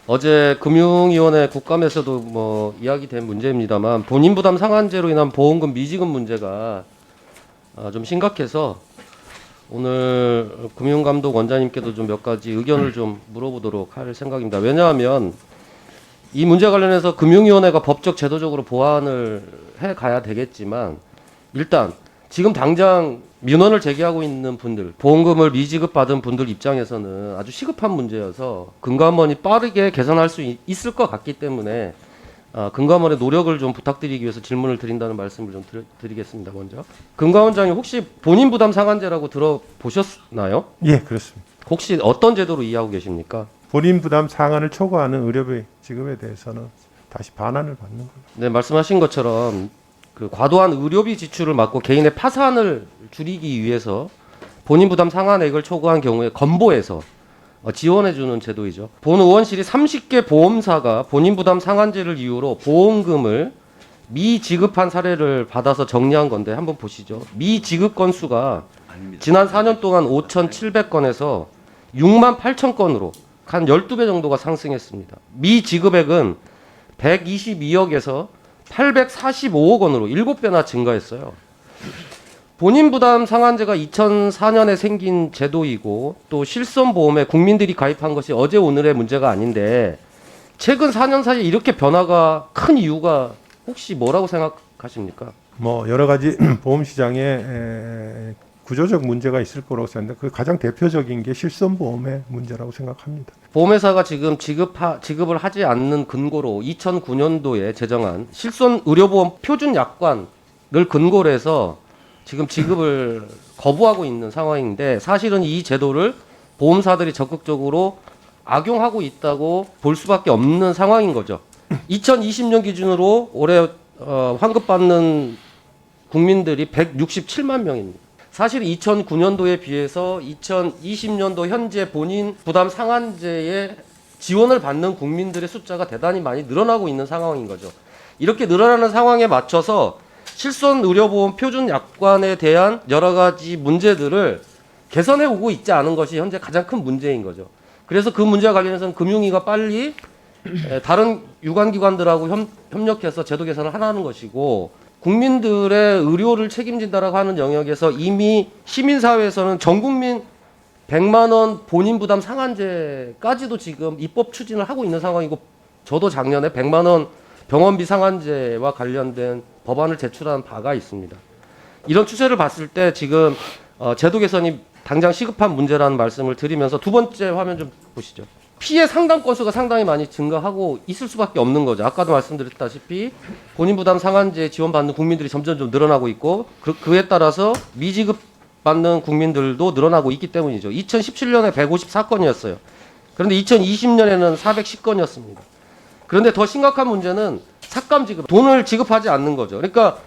어제 금융위원회 국감에서도 뭐 이야기된 문제입니다만 본인 부담 상한제로 인한 보험금 미지급 문제가 좀 심각해서 오늘 금융감독 원장님께도 좀 몇 가지 의견을 좀 물어보도록 할 생각입니다. 왜냐하면 이 문제 관련해서 금융위원회가 법적 제도적으로 보완을 해 가야 되겠지만 일단 지금 당장 민원을 제기하고 있는 분들, 보험금을 미지급 받은 분들 입장에서는 아주 시급한 문제여서 금감원이 빠르게 개선할 수 있을 것 같기 때문에 금감원의 노력을 좀 부탁드리기 위해서 질문을 드린다는 말씀을 좀 드리겠습니다. 먼저 금감원장님 혹시 본인 부담 상한제라고 들어보셨나요? 예, 그렇습니다. 혹시 어떤 제도로 이해하고 계십니까? 본인 부담 상한을 초과하는 의료비 지급에 대해서는 다시 반환을 받는 겁니다. 네, 말씀하신 것처럼 그 과도한 의료비 지출을 막고 개인의 파산을 줄이기 위해서 본인 부담 상한액을 초과한 경우에 건보해서 지원해주는 제도이죠. 본 의원실이 30개 보험사가 본인 부담 상한제를 이유로 보험금을 미지급한 사례를 받아서 정리한 건데 한번 보시죠. 미지급 건수가 지난 4년 동안 5,700건에서 6만 8천 건으로 한 12배 정도가 상승했습니다. 미지급액은 122억에서 845억 원으로 7배나 증가했어요. 본인 부담 상한제가 2004년에 생긴 제도이고 또 실손보험에 국민들이 가입한 것이 어제 오늘의 문제가 아닌데 최근 4년 사이에 이렇게 변화가 큰 이유가 혹시 뭐라고 생각하십니까? 뭐 여러 가지 보험 시장에 구조적 문제가 있을 거라고 생각하는데 그 가장 대표적인 게 실손보험의 문제라고 생각합니다. 보험회사가 지금 지급을 하지 않는 근거로 2009년도에 제정한 실손의료보험 표준약관을 근거로 해서 지금 지급을 거부하고 있는 상황인데 사실은 이 제도를 보험사들이 적극적으로 악용하고 있다고 볼 수밖에 없는 상황인 거죠. 2020년 기준으로 올해 환급받는 국민들이 167만 명입니다. 사실 2009년도에 비해서 2020년도 현재 본인 부담 상한제에 지원을 받는 국민들의 숫자가 대단히 많이 늘어나고 있는 상황인 거죠. 이렇게 늘어나는 상황에 맞춰서 실손의료보험 표준약관에 대한 여러 가지 문제들을 개선해 오고 있지 않은 것이 현재 가장 큰 문제인 거죠. 그래서 그 문제와 관련해서는 금융위가 빨리 다른 유관기관들하고 협력해서 제도 개선을 하라는 것이고 국민들의 의료를 책임진다라고 하는 영역에서 이미 시민사회에서는 전국민 100만 원 본인 부담 상한제까지도 지금 입법 추진을 하고 있는 상황이고 저도 작년에 100만 원 병원비 상한제와 관련된 법안을 제출한 바가 있습니다. 이런 추세를 봤을 때 지금 제도 개선이 당장 시급한 문제라는 말씀을 드리면서 두 번째 화면 좀 보시죠. 피해 상담 건수가 상당히 많이 증가하고 있을 수밖에 없는 거죠. 아까도 말씀드렸다시피 본인 부담 상한제 지원받는 국민들이 점점 좀 늘어나고 있고 그에 따라서 미지급 받는 국민들도 늘어나고 있기 때문이죠. 2017년에 154건이었어요. 그런데 2020년에는 410건이었습니다. 그런데 더 심각한 문제는 삭감 지급, 돈을 지급하지 않는 거죠. 그러니까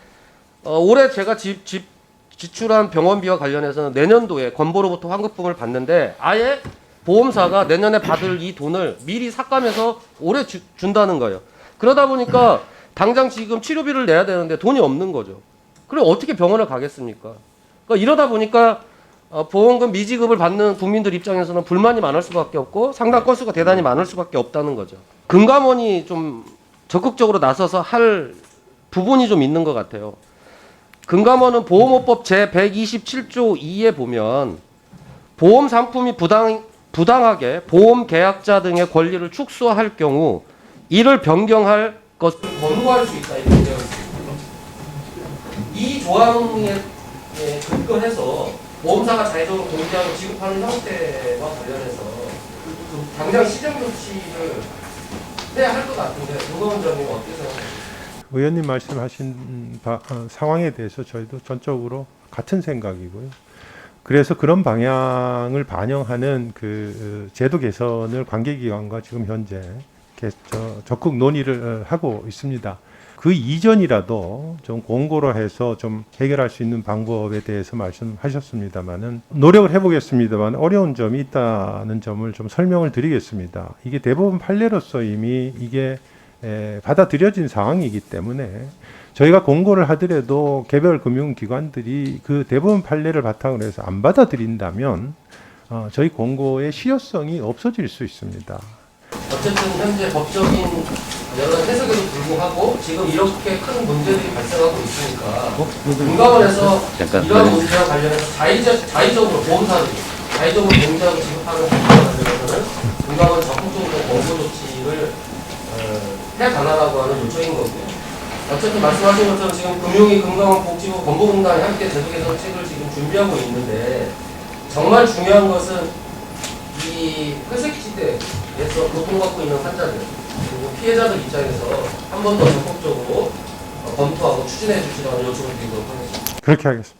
올해 제가 지출한 병원비와 관련해서는 내년도에 건보로부터 환급금을 받는데 아예 보험사가 내년에 받을 이 돈을 미리 삭감해서 올해 준다는 거예요. 그러다 보니까 당장 지금 치료비를 내야 되는데 돈이 없는 거죠. 그럼 어떻게 병원을 가겠습니까? 그러니까 이러다 보니까 보험금 미지급을 받는 국민들 입장에서는 불만이 많을 수밖에 없고 상당 건수가 대단히 많을 수밖에 없다는 거죠. 금감원이 좀 적극적으로 나서서 할 부분이 좀 있는 것 같아요. 금감원은 보험업법 제127조 2에 보면 보험 상품이 부당하게 보험 계약자 등의 권리를 축소할 경우 이를 변경할 것을 권고할 수 있다 이렇게 되어 있습니다. 이 조항에 근거해서 보험사가 자체적으로 공개하고 지급하는 형태와 관련해서 당장 시정 조치를 해야 할 것 같은데 금감원장님 어떻게 생각하세요? 의원님 말씀하신 상황에 대해서 저희도 전적으로 같은 생각이고요. 그래서 그런 방향을 반영하는 그 제도 개선을 관계기관과 지금 현재 적극 논의를 하고 있습니다. 그 이전이라도 좀 공고로 해서 좀 해결할 수 있는 방법에 대해서 말씀하셨습니다만은 노력을 해보겠습니다만 어려운 점이 있다는 점을 좀 설명을 드리겠습니다. 이게 대법원 판례로서 이미 이게 받아들여진 상황이기 때문에 저희가 공고를 하더라도 개별 금융기관들이 그 대법원 판례를 바탕으로 해서 안 받아들인다면 저희 공고의 실효성이 없어질 수 있습니다. 어쨌든 현재 법적인 여러 가지 해석에도 불구하고 지금 이렇게 큰 문제들이 발생하고 있으니까 금감원에서 이러한 문제와 관련해서 자의적으로 보험사들이 자의적으로 공제하고 지급하는 부분과 관련해서는 금감원 적극적으로 권고 조치를 해달라고 하는 요청인 거고요. 어쨌든 말씀하신 것처럼 지금 금융위, 금감원, 복지부, 건보공단이 함께 제도 개선책을 지금 준비하고 있는데 정말 중요한 것은 이 회색지대에서 고통받고 있는 환자들 그리고 피해자들 입장에서 한 번 더 적극적으로 검토하고 추진해 주시라는 요청을 드리도록 하겠습니다. 그렇게 하겠습니다.